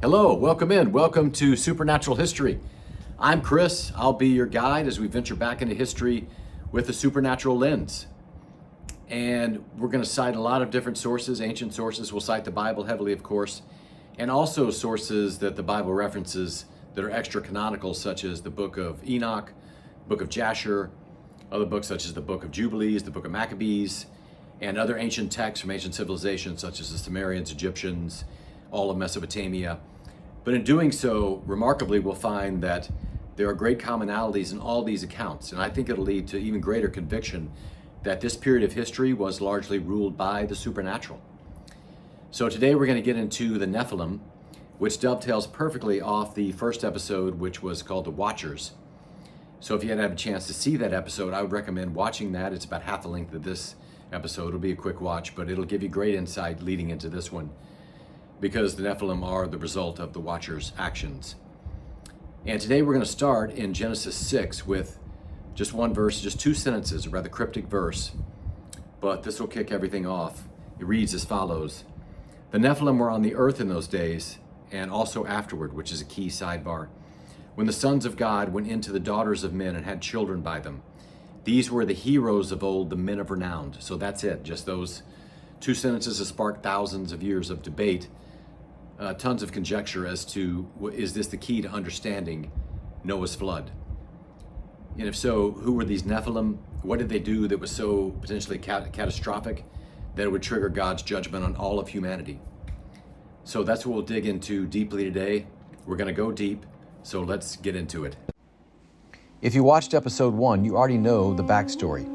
Hello, welcome in. Welcome to Supernatural History. I'm Chris. I'll be your guide as we venture back into history with a supernatural lens. And we're going to cite a lot of different sources, ancient sources. We'll cite the Bible heavily, of course, and also sources that the Bible references that are extra canonical, such as the Book of Enoch, Book of Jasher, other books such as the Book of Jubilees, the Book of Maccabees, and other ancient texts from ancient civilizations such as the Sumerians, Egyptians, all of Mesopotamia. But in doing so, remarkably, we'll find that there are great commonalities in all these accounts. And I think it'll lead to even greater conviction that this period of history was largely ruled by the supernatural. So today we're going to get into the Nephilim, which dovetails perfectly off the first episode, which was called The Watchers. So if you hadn't had a chance to see that episode, I would recommend watching that. It's about half the length of this episode. It'll be a quick watch, but it'll give you great insight leading into this one, because the Nephilim are the result of the Watchers' actions. And today we're going to start in Genesis 6 with just one verse, just two sentences, a rather cryptic verse, but this will kick everything off. It reads as follows: "The Nephilim were on the earth in those days, and also afterward," which is a key sidebar, "when the sons of God went into the daughters of men and had children by them. These were the heroes of old, the men of renown." So that's it. Just those two sentences have sparked thousands of years of debate, tons of conjecture as to, is this the key to understanding Noah's flood? And if so, who were these Nephilim? What did they do that was so potentially catastrophic that it would trigger God's judgment on all of humanity? So that's what we'll dig into deeply today. We're going to go deep, so let's get into it. If you watched episode 1, you already know the backstory.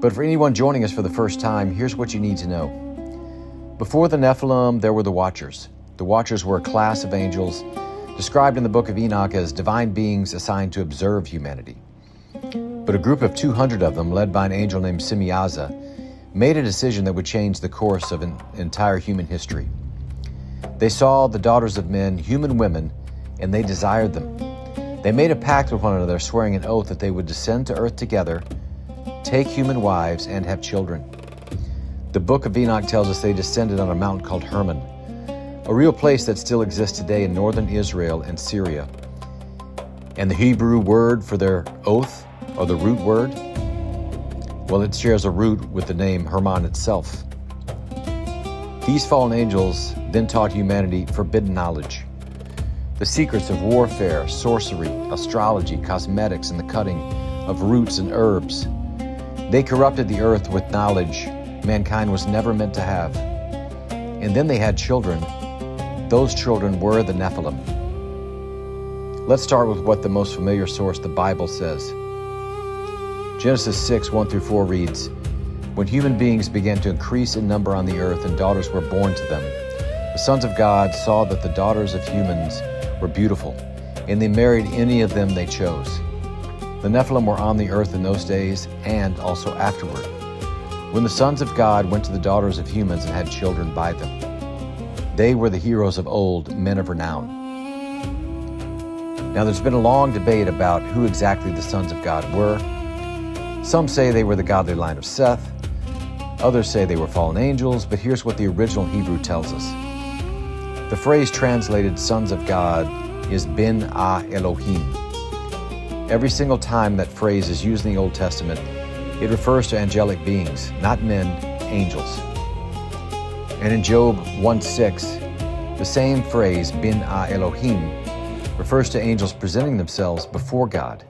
But for anyone joining us for the first time, here's what you need to know. Before the Nephilim, there were the Watchers. The Watchers were a class of angels described in the Book of Enoch as divine beings assigned to observe humanity. But a group of 200 of them, led by an angel named Simiaza, made a decision that would change the course of entire human history. They saw the daughters of men, human women, and they desired them. They made a pact with one another, swearing an oath that they would descend to earth together, take human wives, and have children. The Book of Enoch tells us they descended on a mountain called Hermon, a real place that still exists today in northern Israel and Syria. And the Hebrew word for their oath, or the root word, well, it shares a root with the name Hermon itself. These fallen angels then taught humanity forbidden knowledge, the secrets of warfare, sorcery, astrology, cosmetics, and the cutting of roots and herbs. They corrupted the earth with knowledge mankind was never meant to have. And then they had children. Those children were the Nephilim. Let's start with what the most familiar source, the Bible, says. Genesis 6, 1 through 4 reads, "When human beings began to increase in number on the earth and daughters were born to them, the sons of God saw that the daughters of humans were beautiful, and they married any of them they chose. The Nephilim were on the earth in those days and also afterward, when the sons of God went to the daughters of humans and had children by them. They were the heroes of old, men of renown." Now there's been a long debate about who exactly the sons of God were. Some say they were the godly line of Seth. Others say they were fallen angels, but here's what the original Hebrew tells us. The phrase translated sons of God is Ben Elohim. Every single time that phrase is used in the Old Testament, it refers to angelic beings, not men, angels. And in Job 1:6, the same phrase, Ben Elohim, refers to angels presenting themselves before God.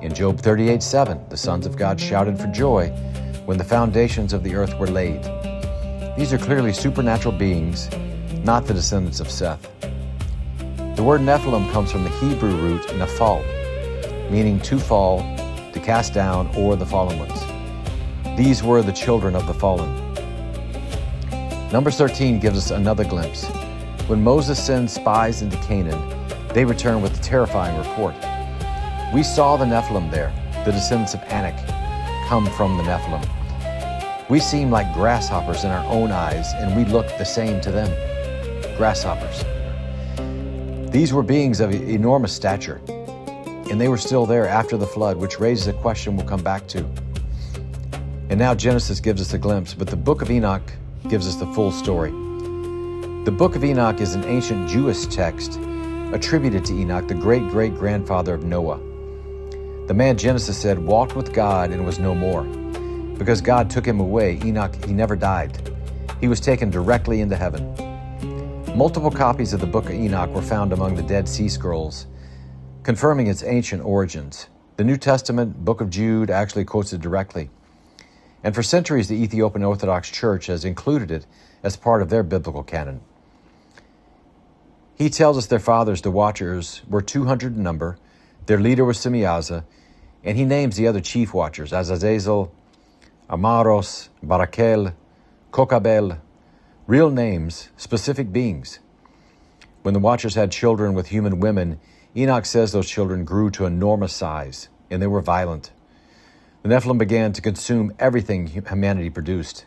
In Job 38:7, the sons of God shouted for joy when the foundations of the earth were laid. These are clearly supernatural beings, not the descendants of Seth. The word Nephilim comes from the Hebrew root nephal, meaning to fall, to cast down, or the fallen ones. These were the children of the fallen. Numbers 13 gives us another glimpse. When Moses sends spies into Canaan, they return with a terrifying report. "We saw the Nephilim there, the descendants of Anak come from the Nephilim. We seem like grasshoppers in our own eyes, and we look the same to them." Grasshoppers. These were beings of enormous stature, and they were still there after the flood, which raises a question we'll come back to. And now Genesis gives us a glimpse, but the Book of Enoch gives us the full story. The Book of Enoch is an ancient Jewish text attributed to Enoch, the great-great-grandfather of Noah. The man, Genesis said, walked with God and was no more. Because God took him away, Enoch, he never died. He was taken directly into heaven. Multiple copies of the Book of Enoch were found among the Dead Sea Scrolls, confirming its ancient origins. The New Testament, Book of Jude, actually quotes it directly. And for centuries, the Ethiopian Orthodox Church has included it as part of their biblical canon. He tells us their fathers, the Watchers, were 200 in number. Their leader was Semyaza, and he names the other chief Watchers, Azazel, Amaros, Barakel, Kokabel, real names, specific beings. When the Watchers had children with human women, Enoch says those children grew to enormous size, and they were violent. The Nephilim began to consume everything humanity produced.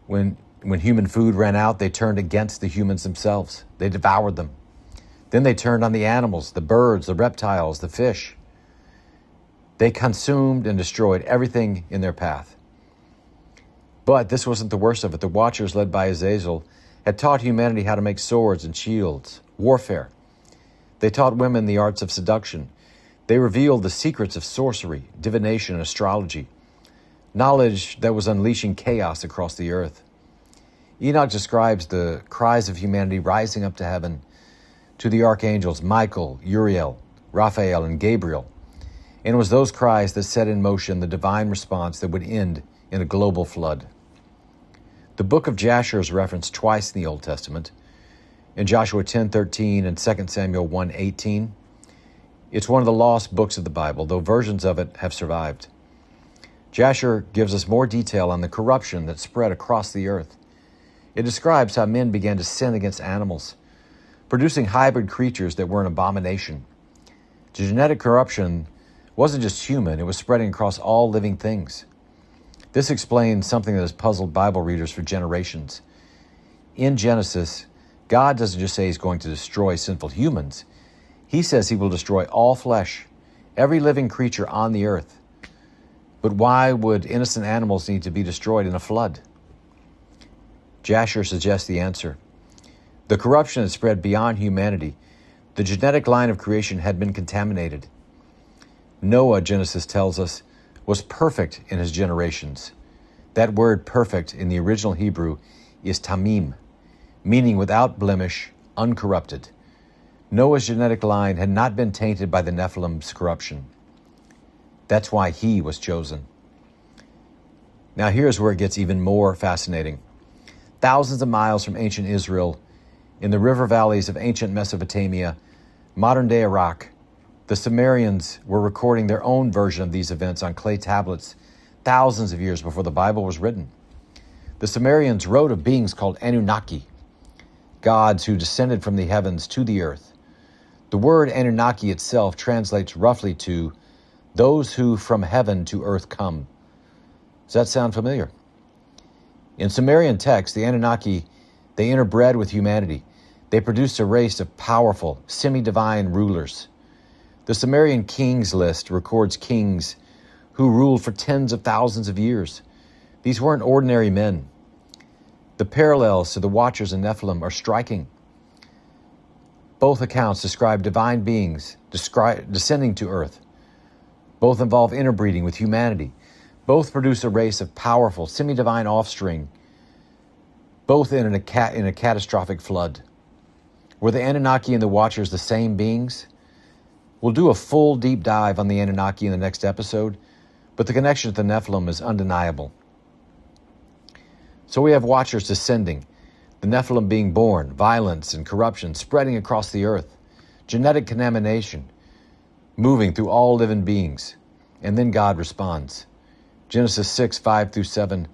When human food ran out, they turned against the humans themselves. They devoured them. Then they turned on the animals, the birds, the reptiles, the fish. They consumed and destroyed everything in their path. But this wasn't the worst of it. The Watchers, led by Azazel, had taught humanity how to make swords and shields, warfare. They taught women the arts of seduction. They revealed the secrets of sorcery, divination, and astrology, knowledge that was unleashing chaos across the earth. Enoch describes the cries of humanity rising up to heaven to the archangels Michael, Uriel, Raphael, and Gabriel. And it was those cries that set in motion the divine response that would end in a global flood. The Book of Jasher is referenced twice in the Old Testament, in Joshua 10:13 and 2 Samuel 1:18. It's one of the lost books of the Bible, though versions of it have survived. Jasher gives us more detail on the corruption that spread across the earth. It describes how men began to sin against animals, producing hybrid creatures that were an abomination. Genetic corruption wasn't just human, it was spreading across all living things. This explains something that has puzzled Bible readers for generations. In Genesis, God doesn't just say he's going to destroy sinful humans. He says he will destroy all flesh, every living creature on the earth. But why would innocent animals need to be destroyed in a flood? Jasher suggests the answer. The corruption had spread beyond humanity. The genetic line of creation had been contaminated. Noah, Genesis tells us, was perfect in his generations. That word perfect in the original Hebrew is tamim, meaning without blemish, uncorrupted. Noah's genetic line had not been tainted by the Nephilim's corruption. That's why he was chosen. Now here's where it gets even more fascinating. Thousands of miles from ancient Israel, in the river valleys of ancient Mesopotamia, modern-day Iraq, the Sumerians were recording their own version of these events on clay tablets thousands of years before the Bible was written. The Sumerians wrote of beings called Anunnaki, gods who descended from the heavens to the earth. The word Anunnaki itself translates roughly to those who from heaven to earth come. Does that sound familiar? In Sumerian texts, the Anunnaki, they interbred with humanity. They produced a race of powerful, semi-divine rulers. The Sumerian kings list records kings who ruled for tens of thousands of years. These weren't ordinary men. The parallels to the Watchers and Nephilim are striking. Both accounts describe divine beings descending to earth. Both involve interbreeding with humanity. Both produce a race of powerful, semi-divine offspring, both in a catastrophic flood. Were the Anunnaki and the Watchers the same beings? We'll do a full deep dive on the Anunnaki in the next episode, but the connection to the Nephilim is undeniable. So we have Watchers descending, the Nephilim being born, violence and corruption spreading across the earth, genetic contamination moving through all living beings, and then God responds. Genesis 6:5-7,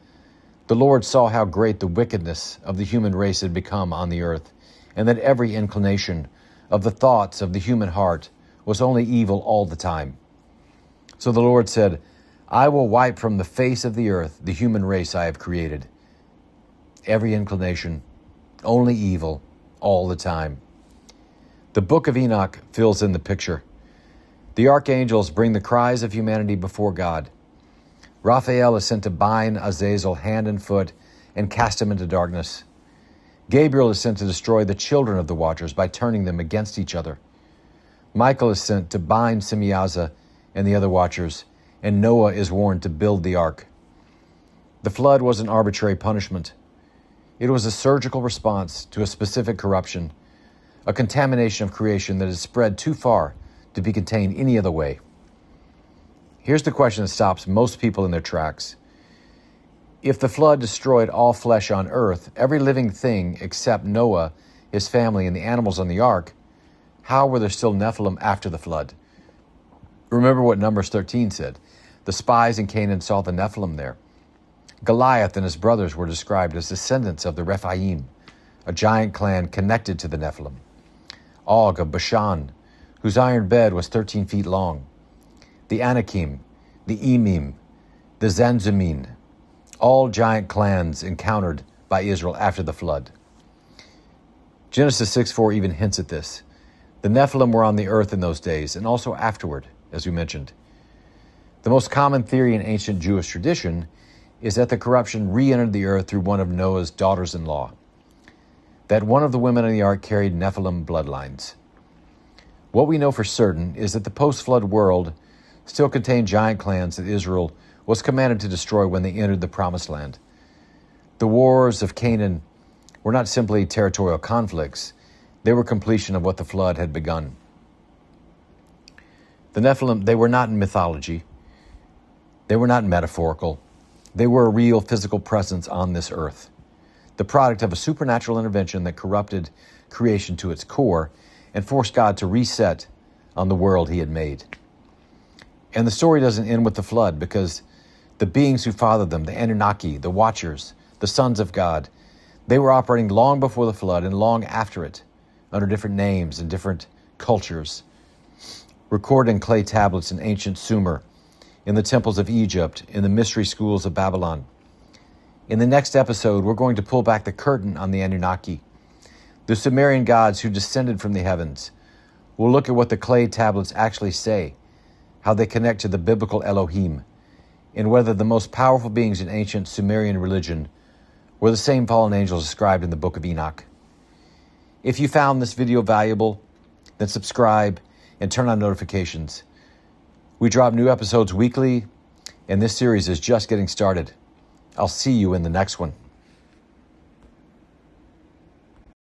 the Lord saw how great the wickedness of the human race had become on the earth, and that every inclination of the thoughts of the human heart was only evil all the time. So the Lord said, I will wipe from the face of the earth the human race I have created. Every inclination, only evil, all the time. The Book of Enoch fills in the picture. The archangels bring the cries of humanity before God. Raphael is sent to bind Azazel hand and foot and cast him into darkness. Gabriel is sent to destroy the children of the watchers by turning them against each other. Michael is sent to bind Semyaza and the other watchers, and Noah is warned to build the ark. The flood was an arbitrary punishment. It was a surgical response to a specific corruption, a contamination of creation that has spread too far to be contained any other way. Here's the question that stops most people in their tracks. If the flood destroyed all flesh on earth, every living thing except Noah, his family, and the animals on the ark, how were there still Nephilim after the flood? Remember what Numbers 13 said. The spies in Canaan saw the Nephilim there. Goliath and his brothers were described as descendants of the Rephaim, a giant clan connected to the Nephilim. Og of Bashan, whose iron bed was 13 feet long. The Anakim, the Emim, the Zanzumin, all giant clans encountered by Israel after the flood. Genesis 6:4 even hints at this. The Nephilim were on the earth in those days, and also afterward, as we mentioned. The most common theory in ancient Jewish tradition is that the corruption re-entered the earth through one of Noah's daughters-in-law, that one of the women on the ark carried Nephilim bloodlines. What we know for certain is that the post-flood world still contained giant clans that Israel was commanded to destroy when they entered the Promised Land. The wars of Canaan were not simply territorial conflicts, they were completion of what the flood had begun. The Nephilim, they were not in mythology, they were not metaphorical, they were a real physical presence on this earth, the product of a supernatural intervention that corrupted creation to its core and forced God to reset on the world he had made. And the story doesn't end with the flood, because the beings who fathered them, the Anunnaki, the Watchers, the sons of God, they were operating long before the flood and long after it, under different names and different cultures, recorded in clay tablets in ancient Sumer, in the temples of Egypt, in the mystery schools of Babylon. In the next episode, we're going to pull back the curtain on the Anunnaki, the Sumerian gods who descended from the heavens. We'll look at what the clay tablets actually say, how they connect to the biblical Elohim, and whether the most powerful beings in ancient Sumerian religion were the same fallen angels described in the Book of Enoch. If you found this video valuable, then subscribe and turn on notifications. We drop new episodes weekly, and this series is just getting started. I'll see you in the next one.